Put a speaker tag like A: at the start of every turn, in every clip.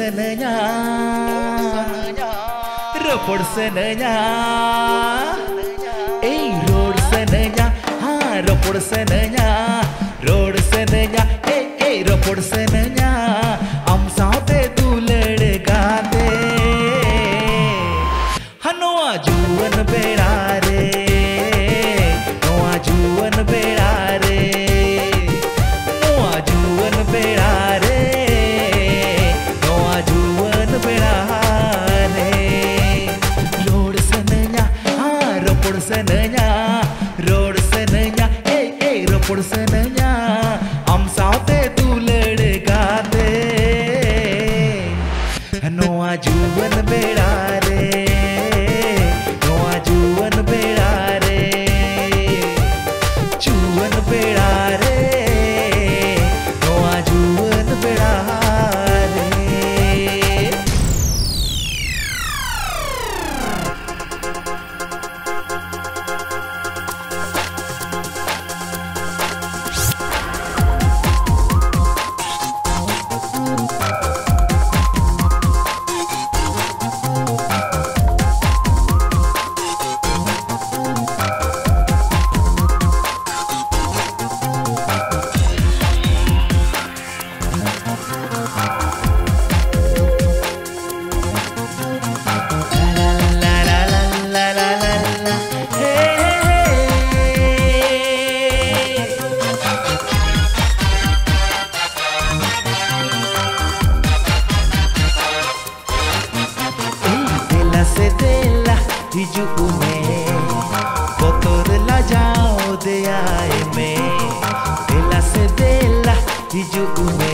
A: senenya, report senenya, road senenya, report senenya, road senenya, report senenya, हम साथे तू लड़का दे, हनुआ जुवन बेड़ा रे, नोआ जुवन बेड़ा रे, नोआ जुवन बेड़ा रे, नोआ जुवन बेड़ा रे, रोड सनया, रोपड़ सनया, रोड सनया, रोपड़ सनया, हम साथे तू लड़का दे, नोआ जुवन बेड़ा रे, नोआ जुवन बेड़ा रे, जुवन बेड़ा रे, नोआ जुवन बेड़ा रे। हिजुमे कोतोर ला जाओ दे आए में देला से देला हिजुमे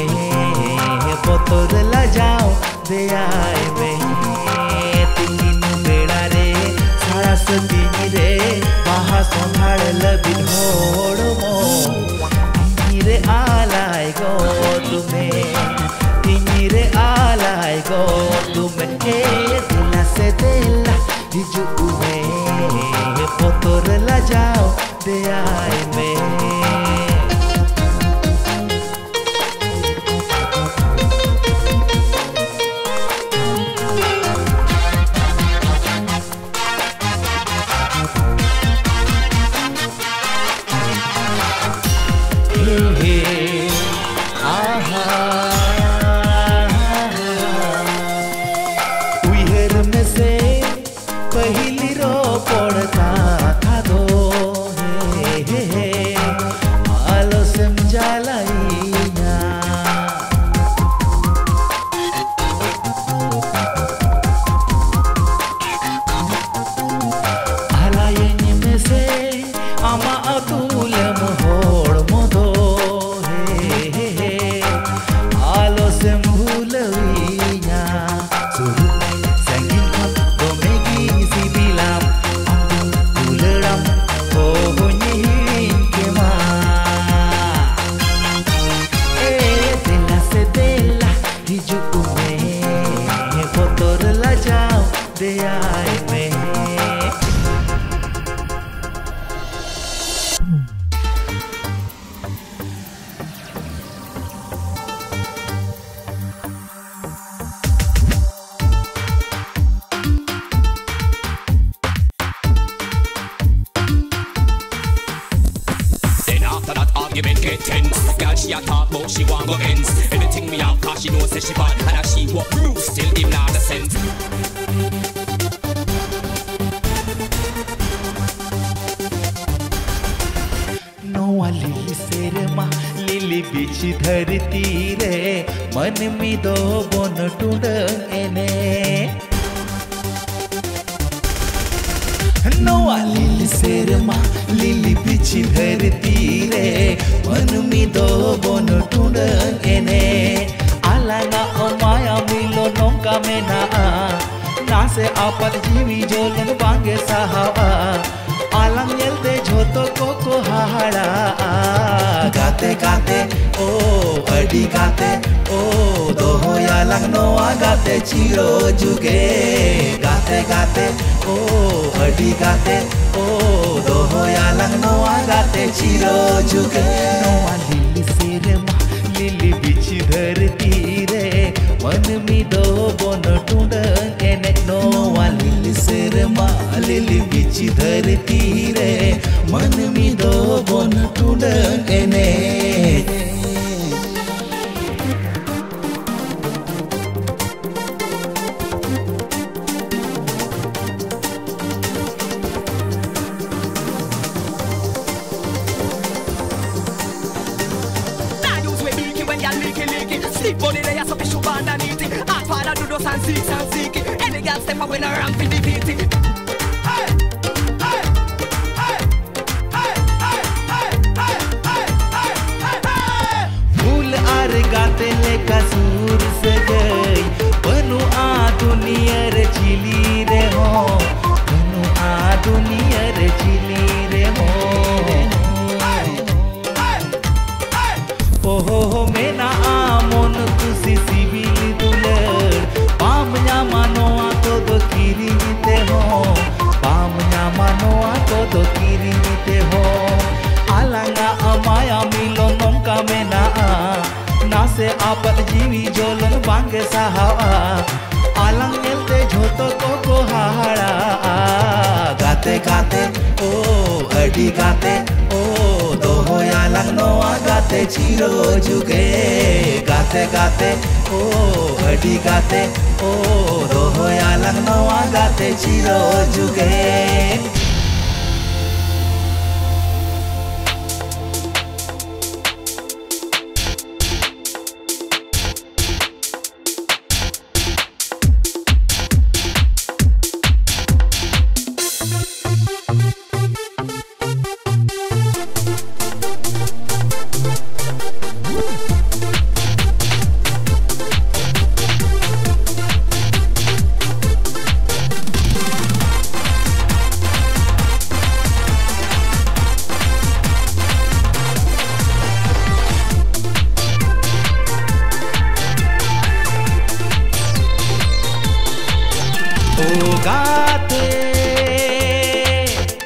A: कोतोर ला जाओ दे आए में तीन बेड़ा रे सारा सतीन रे बाहा संभाल लबिन होड़ मो रे आलाय गो तुम्हें तीन रे आलाय गो तुम्हें देला से देला हिजुमे कोतोर ला जाओ दे आए में उइहर में से पहली रो पड़ता था दो आलो समझालाइया आलायनी में से आमा अतुलम होड़ मोदो आलो संभुलविया दे आए में
B: Argument get tense. Girl, she a talk about she want go ends. Everything me out cause she knows say she bad. And as she walk loose, still him not the sense.
A: नोआ lily सेरमा lily बीच धरती रे मन में दो bone टूंड एने नोआ lily सेरमा lily बीच धरती रे मन में दो बोन टूंड एने आलाना ओ माया मिलो नोंका में ना से आपत जीवी जोलन बांगे साहबा आलम येल्दे झोतो को हाड़ा गाते गाते ओ अडी गाते ओ दोहो यालंग नोआ गाते चिरो जुगे गाते गाते ओ अडी गाते ओ दोहो यालंग नोआ गाते चिरो जुगे नोआ लिली सेरमा लिली बीच धरती रे Manumi do bono tundang enek noa lili serma lili bichi dharti re Manumi do bono tundang enek
B: Sleep on it, I saw fish over underneath it. Hard father do those and seek it. Any girl step up when I rank for defeat it. Hey, hey, hey, hey, hey, hey, hey, hey, hey.
A: Ful ar gaate le kasur se gayi Banu a duniya re chili re ho Banu a duniya re chili re ho Oh mena amon kusi sibil dular Pamnya manoa todo kiri te ho Pamnya manoa todo kiri te ho Alanga amaya milo nongka mena Nase apat jiwi jolon bange sahawa Alang nyelte jhoto ko hahara Gate gate oh adi gate oh doho alang noa gate chiro juge Gate gate oh adi gate oh doho alang noa gate chiro juge Oh gate,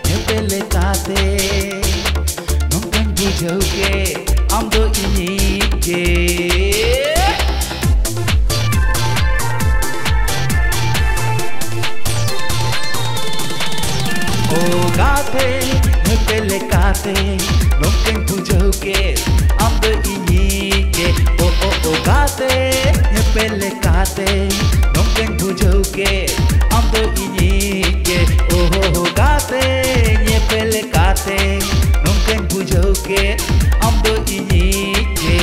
A: nepele kate, nongkan bujau ke, amdo ini ke. Oh gate, nepele kate, nongkan bujau ke, amdo ini ke. Oh gate, nepele kate, nongkan bujau ke. Amdo ini ke oh gate nyepele kate nongken bujau ke amdo ini ke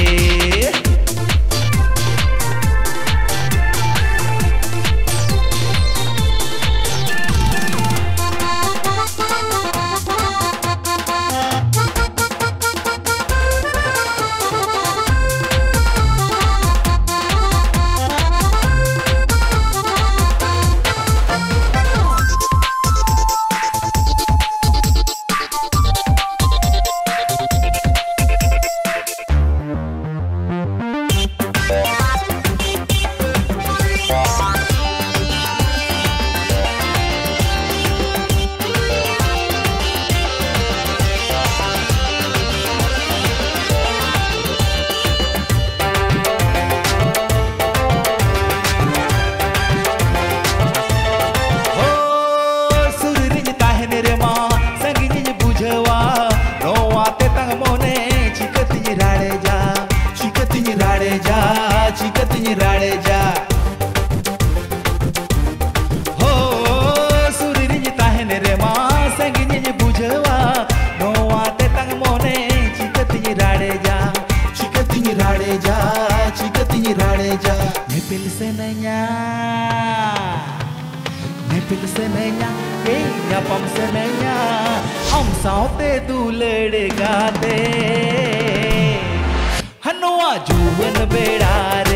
A: Nepil senenya, nyapam senenya, om saute dulede gade, hanwa juwan bedare.